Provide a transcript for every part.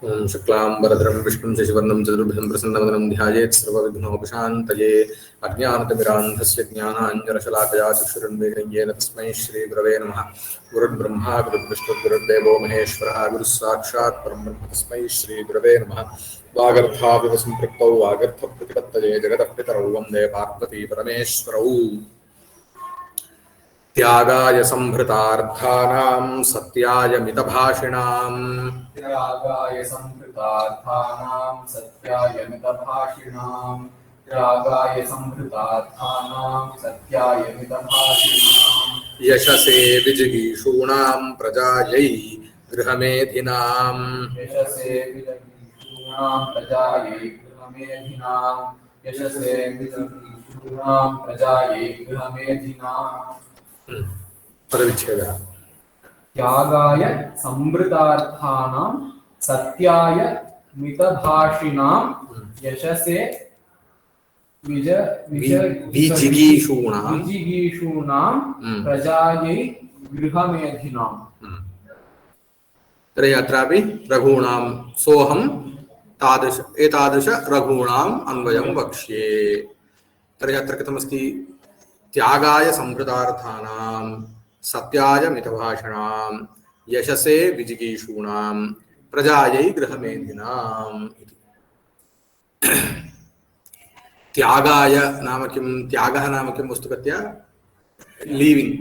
Om Shuklam Bharadram Vishnu Shashivarnam Chaturbhujam Prasannavadhanam Dhyayeet Sarvavighnopashantaye Ajnanaatimirandhasya Jnanaanjanashalakaya Chakshurunmeelinyena Tasmai Shri Gurave Namaha Gurud Brahma Gurud Vishnu Gurud Devo Maheshwaraha Guru Sakshat Parambrahma Tasmai Shri Gurave Namaha Vagartha Vivasampraktau Vagartha Pratipattaye Jagatah Pitarau Vande Parvati Parameshwarau त्यागाय संभृतार्थानां सत्याय मितभाषिणां त्यागाय संभृतार्थानां सत्याय मितभाषिणां त्यागाय संभृतार्थानां सत्याय मितभाषिणां यशसे विजिगीषूणां प्रजायै गृहमेधिनां यशसे विजिगीषूणां प्रजायै गृहमेधिनां यशसे विजिगीषूणां प्रजायै गृहमेधिनां पदविच्छेदः त्यागाय संभृतार्थानां सत्याय मितभाषिणां यशसे विजिगीषूणां प्रजायै गृहमेधिनां तर्हि अत्रापि रघूणां सोऽहं एतादृश रघूणाम् अन्वयं वक्ष्ये। तर्हि अत्र कथमस्ति? त्यागाय संभृतार्थानां सत्याय मितभाषिणां यशसे विजिगीषूणां प्रजायै गृहमेधिनाम् इति। त्यागाय नाम किं? त्यागः नाम किं? वस्तुगत्या लीविंग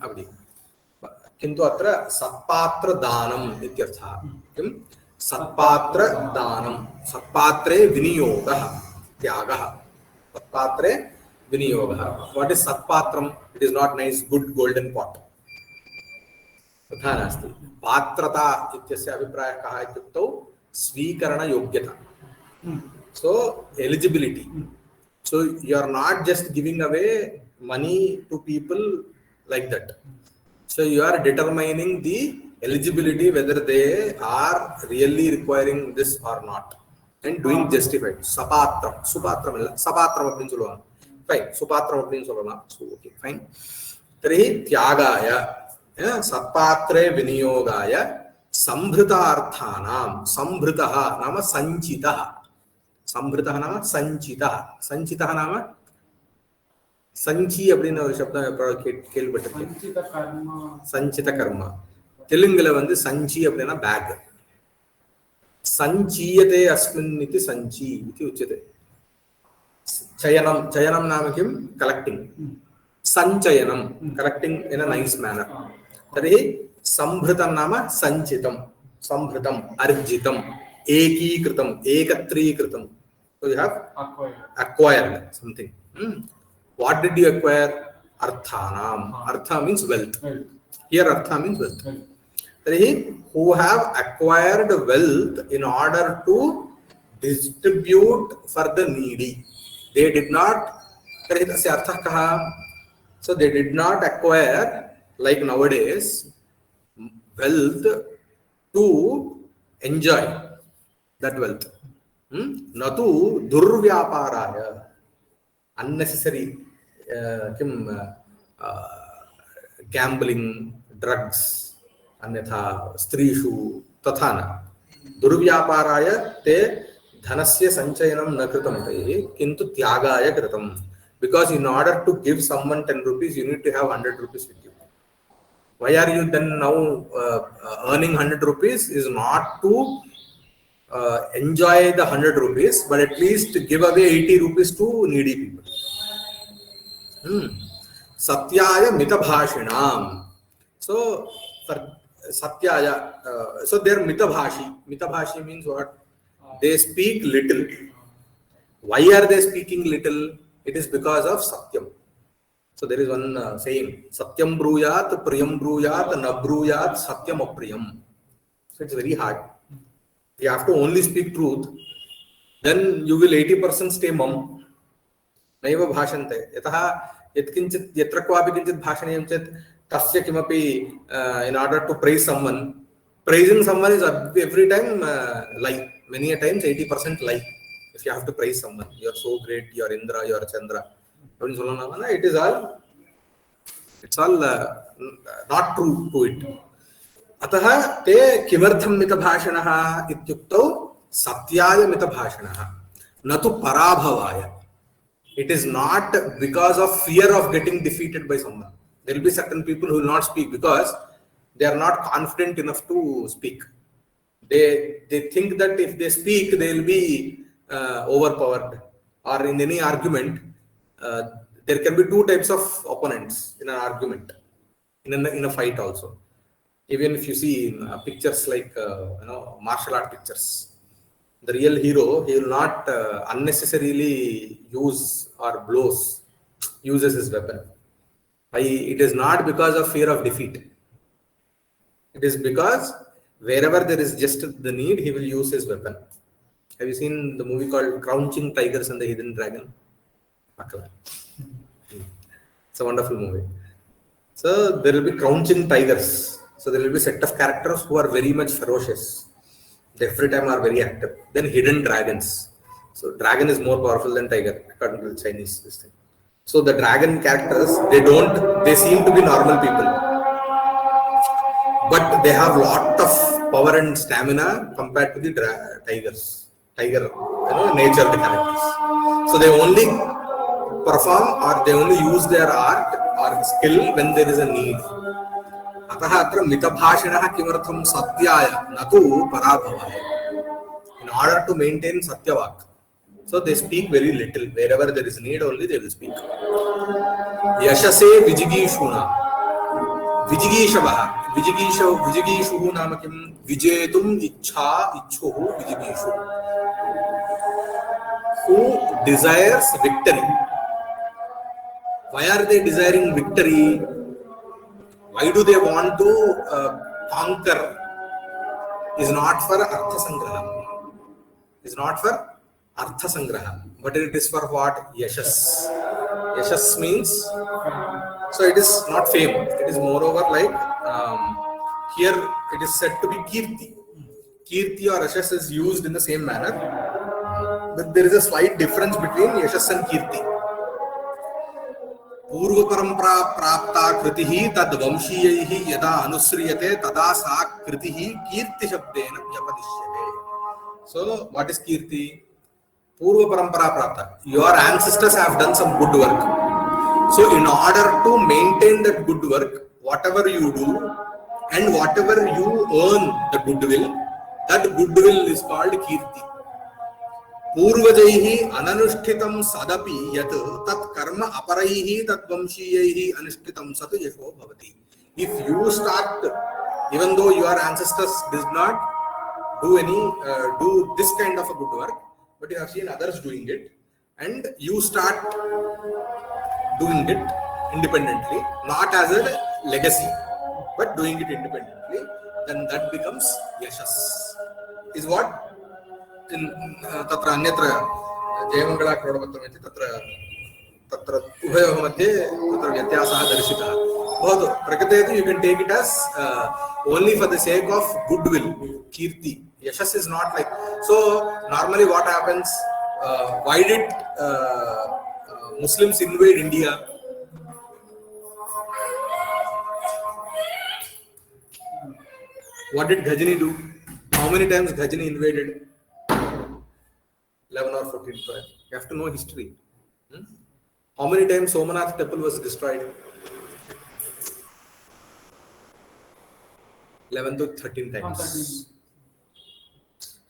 अवधि, किन्तु अत्र सत्पात्रदानम् इत्यर्थः। किं? सत्पात्रदानं, सत्पात्रे विनियोगः त्यागः, सत्पात्रे विनियोगः। व्हाट इज सत्पात्रम्? It is not nice good golden pot, तथा नास्ति। पात्रता इत्यस्य अभिप्रायः कः इत्युक्तौ स्वीकरणयोग्यता, so eligibility. So you are not just giving away money to people like that. So you are determining the eligibility, whether they are really requiring this or not, and doing justified. Sapatram, supatram illa, sapatram appdinu solluvaanga. Fine, supatram appdinu sollalaam. So okay, fine. Tari tyagaya satpatre viniyogaya sambhritaarthanam, sambhritaha nama sanchitaha, संभृतः नाम संचितः, संचितः नाम संची அப்படின ஒரு சப்தம் கேள்விப்பட்டிருக்கேன். संचित कर्म तेलुगुல வந்து संची அப்படினா bag, संचीयते अस्मिन् इति संची इति उच्यते. चयनं, चयनं नाम किं? कलेक्टिंग. संचयनं, collecting in a nice manner. तर्हि संभृतं नाम संचितं, संभृतं अर्जितं, एकीकृतं, एकत्रीकृतं. So you have acquired something. What did you acquire? Arthanam. Artha means wealth. Here artha means wealth. Therefore, who have acquired wealth in order to distribute for the needy. They did not. Tasya artha kaha? So they did not acquire, like nowadays, wealth to enjoy that wealth. Natu durvyaparaya, unnecessary gambling, drugs, अन्यथा स्त्रीषु तथा न. दुर्व्यापाराय ते धनस्य संचयनं न कृतं तैः, किन्तु त्यागाय कृतं. Because in order to give someone 10 rupees, you need to have 100 rupees with you. Why are you then now earning 100 rupees? Is not to enjoy the 100 rupees, but at least give away 80 rupees to needy people. Satyaya mitabhashinam. So for satyaya, so they are mitabhashi. Mitabhashi means what? They speak little. Why are they speaking little? It is because of satyam. So there is one saying, satyam bruyat, priyam bruyat, na bruyat, satyam apriyam. So it's very hard. You have to only speak truth, then you will 80% stay mum. नैव भाषन्ते. यतः यत्किंचित् यत्र क्वापि किंचित् भाषणीयं चेत् तस्य किमपि in order to praise someone, praising someone is every time lie. Many a times 80% lie. If you have to praise someone, you are so great, you are Indra, you are Chandra, it's all not true to it. अतः ते किमर्थं मितभाषिणः इत्युक्तौ सत्याय मितभाषिणः न तु पराभवाय. It is not because of fear of getting defeated by someone. There will be certain people who will not speak because they are not confident enough to speak. They think that if they speak, they will be overpowered. Or in any argument, there can be two types of opponents in an argument, in a fight also. Even if you see in pictures like martial art pictures, the real hero, he will not unnecessarily use or uses his weapon. It is not because of fear of defeat. It is because wherever there is just the need, he will use his weapon. Have you seen the movie called Crouching Tigers and the Hidden Dragon? It's a wonderful movie. So there will be crouching tigers. So there will be a set of characters who are very much ferocious. They every time are very active. Then hidden dragons. So dragon is more powerful than tiger according to the Chinese system. So the dragon characters, they seem to be normal people, but they have lot of power and stamina compared to the tiger, nature characters. So they only perform or they only use their art or skill when there is a need. अतः अत्र मितभाषिणः किमर्थं सत्याय न तु पराभवाय. In order to maintain satyavak, so they speak very little. Wherever there is need, only they will speak. यशसे विजिगीषुणा. विजिगीषवः. विजिगीषुः नाम किं? विजेतुम् इच्छुः विजिगीषुः. Who desires victory? Why are they desiring victory? Why do they want to conquer? Is not for Artha Sangraha. Is not for Artha Sangraha. But it is for what? Yashas. Yashas means, so it is not fame. It is moreover like, here it is said to be Kirti. Kirti or Yashas is used in the same manner. But there is a slight difference between Yashas and Kirti. पूर्व परंपरा प्राप्ता कृतिः तद् वंशीयैः यदा अनुस्रियते तदा सा कृतिः कीर्ति शब्देन व्यपदिश्यते. So what is kirti? Purva parampara prapta. Your ancestors have done some good work. So in order to maintain that good work, whatever you do and whatever you earn the goodwill, that goodwill is called kirti. पूर्वजैः अननुष्ठितं सदपि यत् तत् कर्म अपरैः तद्वंशीयैः अनुष्ठितं सत् यशो भवति. If you start, even though your ancestors did not do this kind of a good work, but you have seen others doing it, and you start doing it independently, not as a legacy, but doing it independently, then that becomes yashas. Is what? तत्र अन्यत्र जयमंगला क्रोडपत्रम् इति तत्र उभयोः मध्ये तत्र व्यत्यासः दर्शितः. भवतु प्रकृते तु you can take it as only for the sake of goodwill, kirti. Yashas is not like. So normally what happens, why did Muslims invade India? What did Ghajini do? How many times Ghajini invaded? 11 or 14 times. You have to know history. How many times Somanath temple was destroyed? 11 to 13 times.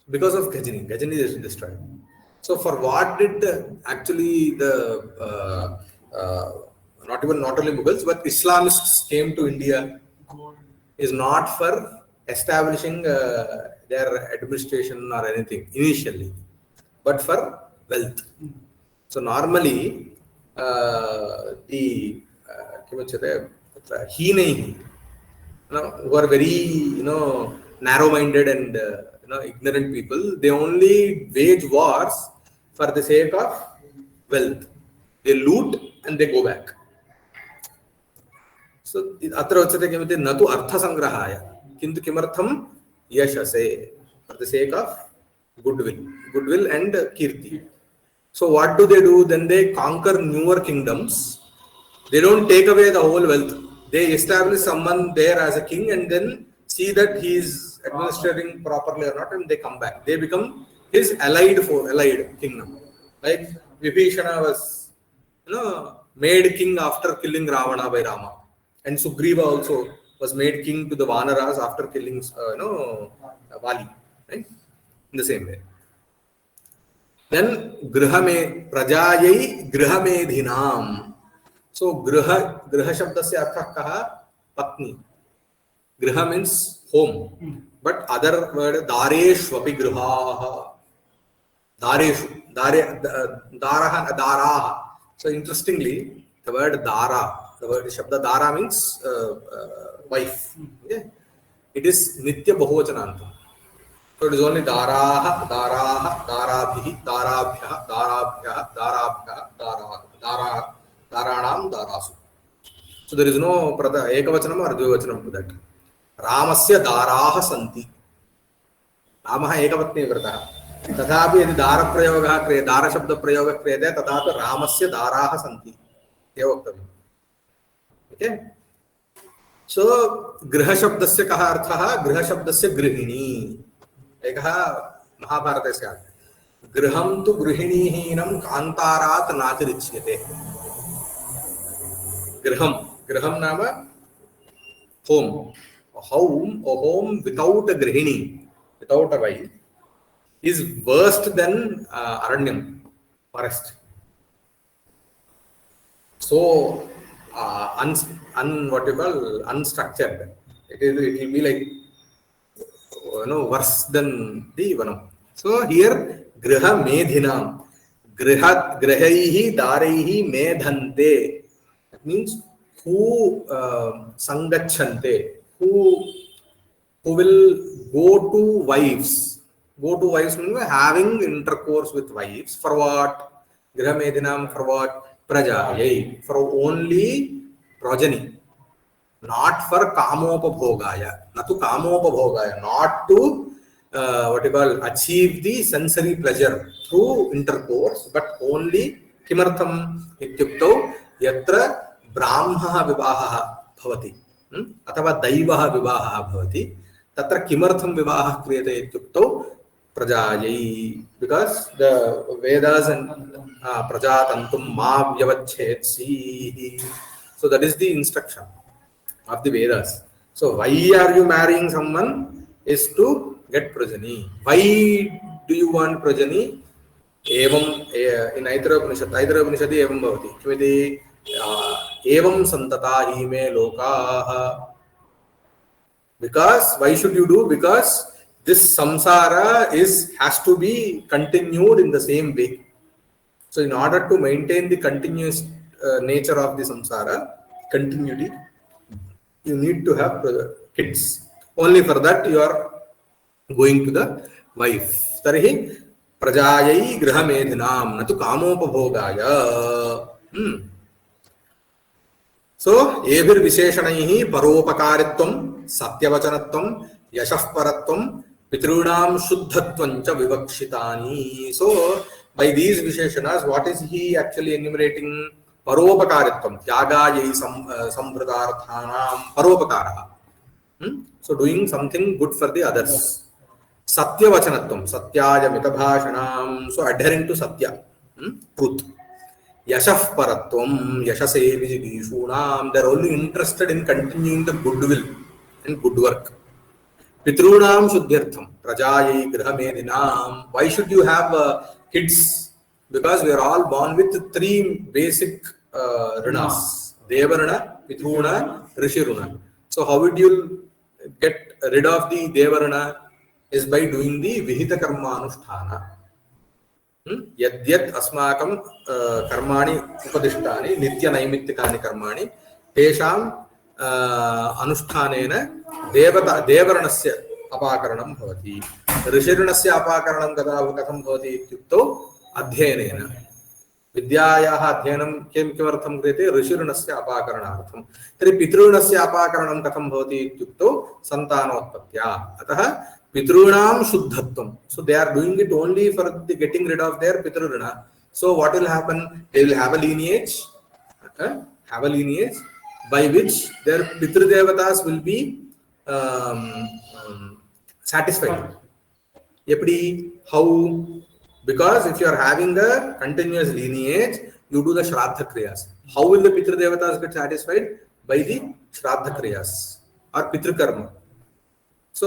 Because of Ghajini. Ghajini is destroyed. So for what did actually the not only Mughals but Islamists came to India is not for establishing their administration or anything initially, but for wealth. So normally the Hinai, who are very narrow-minded and ignorant people, they only wage wars for the sake of wealth. They loot and they go back. So atra uchate kimite natu artha sangrahaya kintu kimartham yashase, for the sake of goodwill and kirti. So what do? Then they conquer newer kingdoms. They don't take away the whole wealth. They establish someone there as a king and then see that he is administering properly or not, and they come back. They become his allied kingdom. Like Vibhishana was, made king after killing Ravana by Rama, and Sugriva also was made king to the Vanaras after killing, Vali, right? In the same way. Then prajayai grihamedhinam. So griha shabdasya arthah kaha? Patni. Griha means home, but other word dareshvapi grihaha. Daraha. So interestingly, the word shabda dara means wife. Okay? It is nitya bahuvachanantam. So it is only darabhihi, daranam, darasu. So there is no ekavachanam or dvivachanam to that. Ramasya daraha santi. Ramah ekapatni vratah. तथापि यदि दारप्रयोगः क्रियते, दारशब्दप्रयोगः क्रियते, तथापि रामस्य दाराः सन्ति एव वक्तव्यम्. Okay. सो गृहशब्दस्य कः अर्थः? गृहशब्दस्य गृहिणी. एकः महाभारते स्यात्. गृहं तु गृहिणीहीनं कान्तारात् नातिरिच्यते. गृहं नाम home. A home without a grihini, without a wife, is worse than aranyam, forest. So unstructured. It will be like worse than the vanam. So here griha medhinam, grihaihi daraihi medhante. That means who sangachante, who will go to wives. Go to wives means having intercourse with wives. For what? Griha medhinam, for what? Prajayai, for only progeny, not for kamopabhogaya, natu kamopabhogaya, not to achieve the sensory pleasure through intercourse, but only kimartham ityuktau yatra brahmah vivaha bhavati athava daivah vivaha bhavati tatra kimartham vivaha kriyate ityuktau prajayai, because the Vedas and prajatantum ma vyavachhetsi. So that is the instruction of the Vedas. So why are you marrying someone? Is to get progeny. Why do you want progeny? Evam in Aitara Upanishadi evam bhavati. Kimiti evam santata hi me lokaha. Because why should you do? Because this samsara has to be continued in the same way. So in order to maintain the continuous nature of the samsara, continuity, you need to have kids. Only for that you are going to the wife. Tarhi prajayai griha medhinam natu kamopabhogaya. So ebhir visheshanaihi paropakaritvam, satyavachanatvam, yashahparatvam, pitrunam shuddhatvam cha vivakshitani. So by these visheshanas, what is he actually enumerating? Paropakaritvam, tyagayai samvrtarthanam, paropakaraha. So doing something good for the others. Satyavachanatvam, satyaya mitabhashanam, so adhering to satya, truth. Yashahparatvam, yashase vijigishunam, they are only interested in continuing the goodwill and good work. Pitrunam shuddhyartham, prajayai griha medhinam. Why should you have kids? Because we are all born with three basic rinas: Devarana, Pitruna, Rishiruna. So how would you get rid of the Devarana? Is by doing the Vihita Karma Anusthana. Yadyat asmakam karmani upadishtani nitya naimittikani karmani tesham अनुष्ठानेन देवरणस्य अपाकरणं भवति. ऋषिर्णस्य अपाकरणं कथं भवति इत्युक्तौ अध्ययनेन. विद्यायाः अध्ययनं किमर्थं क्रियते? ऋषिर्णस्य अपाकरणार्थं. तर्हि पितॄणस्य अपाकरणं कथं भवति इत्युक्तौ सन्तानोत्पत्त्या. अतः पितॄणां शुद्धत्वं. So they are doing it only for the getting rid of their pitrurna. So what will happen? They will have a lineage, by which their Pitru Devatas will be satisfied. Eppadi? How? Because if you are having a continuous lineage, you do the Shraddha Kriyas. How will the Pitru Devatas get satisfied? By the Shraddha Kriyas or Pitru Karma. So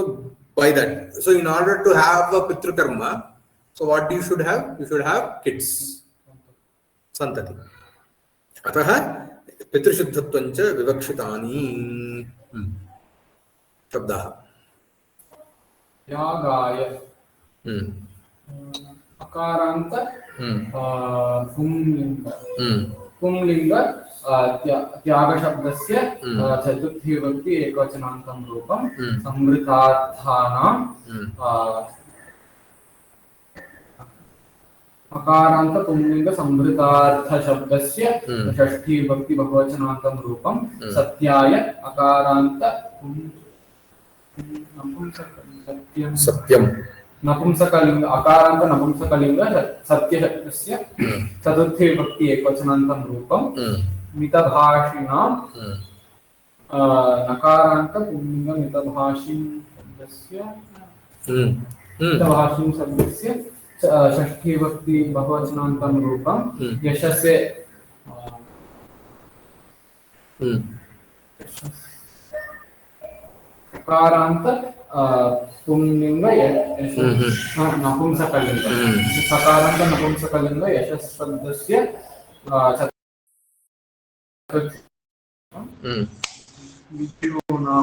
by that, so in order to have a Pitru Karma, so what you should have? You should have kids, Santati. Ataha Pitrishuddhatvancha Vivakshitani Shabdaha. Yagaya Akaranta Pumlinga Pumlinga Tyaga Shabdasya Chaturthi Vibhakti Ekvachanantam Rupam Samritarthanam Akaranta Pumlinga Samritartha Shabdasya Shashti Vibhakti Bahuvachanantam Rupam Satyaya Akaranta Satyam Napumsakalinga Akaranta Napumsakalinga Satya Shabdasya Chaturthi Vibhakti Ekvachanantam Rupam Mitabhashinam Nakaranta Pumlinga Mitabhashin Shabdasya Mitabhashin Shabdasya Shashti Vibhakti Bahuvachanantam Rupam Yashase Akaranta Pumlinga Napumsakalinga Sakaranta Napumsakalinga Yashas Shabdasya Vidyona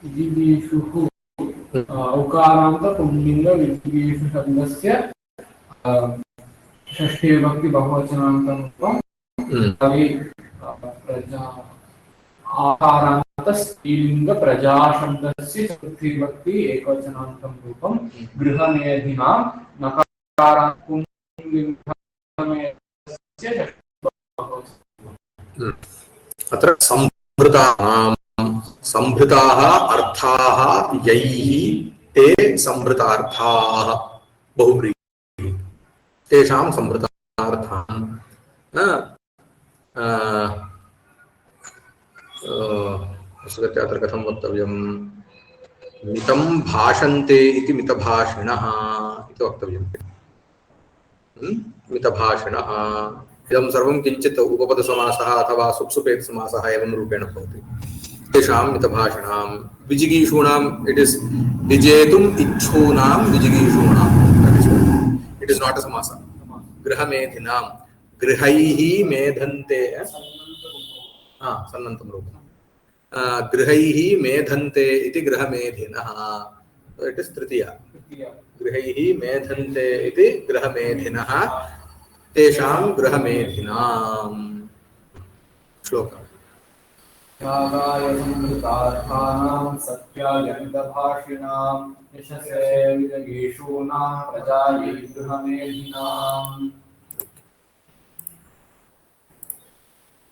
Vidyishuhu Ukaranta Pumlinga Vidyishu Shabdasya Shashti Vibhakti Bahuvachanantam Rupam Akaranta Stilinga Praja Shabdasya Chaturthi Vibhakti Ekvachanantam Rupam Grihamedhinam Nakaranta Pumlinga Grihamedhinam अत्र संभृताः अर्थाः यैः ते संभृतार्थाः बहुव्रीहि तेषां संभृतार्थान् अत्र कथं वक्तव्यं मितं भाषन्ते इति मितभाषिणः इति वक्तव्यं मितभाषिणः इदं सर्वं किञ्चित् उपपदसमासः अथवा सुप्सुपेतसमासः एवं रूपेण भवति तेषां मितभाषिणां विजिगीषूणाम् इट् इस् विजेतुम् इच्छूनां विजिगीषूणां इट् इस् नाट् अ समासः गृहमेधिनां गृहैः मेधन्ते सन्नन्तं रूपं गृहैः मेधन्ते इति गृहमेधिनः इट् इस् तृतीया गृहैः मेधन्ते इति गृहमेधिनः तेषां गृहमेधिनां श्लोकः Yagaya Samritarthanam Satyaya Mitabhashinam Yashase Vidyishunam Prajaye Grihamedhinam